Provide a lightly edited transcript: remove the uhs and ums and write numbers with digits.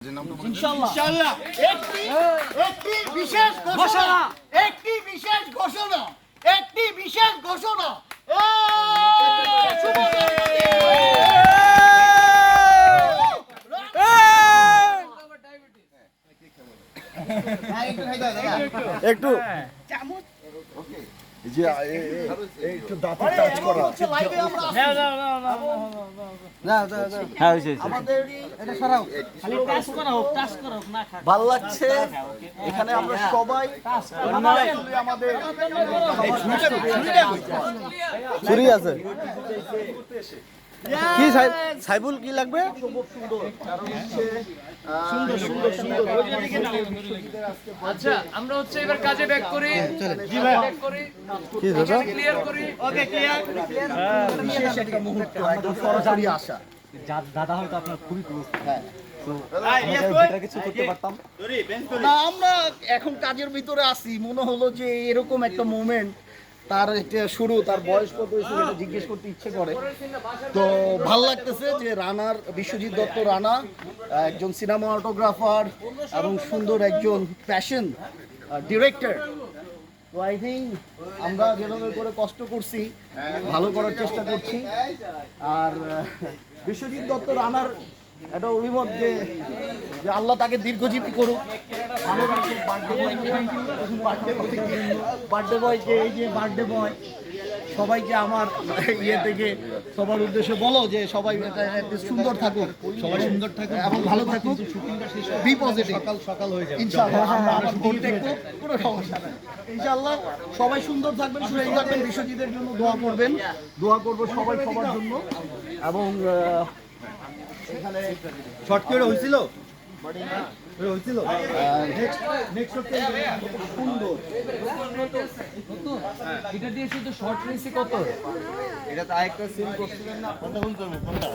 ইনশাআল্লাহ একটি বিশেষ ঘোষণা একটু যে একটু দাঁতে টাচ করা ভাল লাগছে এখানে আমরা সবাই আমাদের ছুরি আছে কি সাইবুল কি লাগবে আচ্ছা আমরা হচ্ছে এবার কাজে ব্যাক করি কি দাদা ক্লিয়ার করি ওকে ক্লিয়ার বিশেষ একটা মুহূর্ত একদম সরাসরি আসা দাদা হয়তো আপনার খুবই ক্লোজ কিছু করতে পারতাম না আমরা এখন কাজের ভিতরে আছি মনে হলো যে এরকম একটা মোমেন্ট তার একটা শুরু তার বয়স কত হয়েছে এটা জিজ্ঞেস করতে ইচ্ছে করে তো ভাল লাগতেছে যে রানার বিশ্বজিৎ দত্ত রানা একজন সিনেমাটোগ্রাফার এবং সুন্দর একজন প্যাশন ডিরেক্টর তো আই থিঙ্ক আমরা যেভাবে করে কষ্ট করছি ভালো করার চেষ্টা করছি আর বিশ্বজিৎ দত্ত রানার একটা অভিমত যে আল্লাহ তাকে দীর্ঘজীবী করুক ভালো রাখুক বার্থডে বয়কে এই যে বার্থডে বয় সবাইকে আমার ইয়ে থেকে সবার উদ্দেশ্যে বলো যে সবাই সুন্দর থাকুক সবাই সুন্দর থাকুক এবং ভালো থাকুক বি পজিটিভ সকাল হয়ে যাবে ইনশাআল্লাহ আমরা কোনো সমস্যা নাই ইনশাআল্লাহ সবাই সুন্দর থাকবেন সুস্থ থাকবেন বিশ্বজিতের জন্য দোয়া করব সবাই সবার জন্য এবং এখানে শর্ট করে হয়েছিল সুন্দর এটা দিয়ে শুধু শর্ট নিছি কত এটা তো আরেকটা সিন করছিলেন না কথা বলতে হবে কোনটা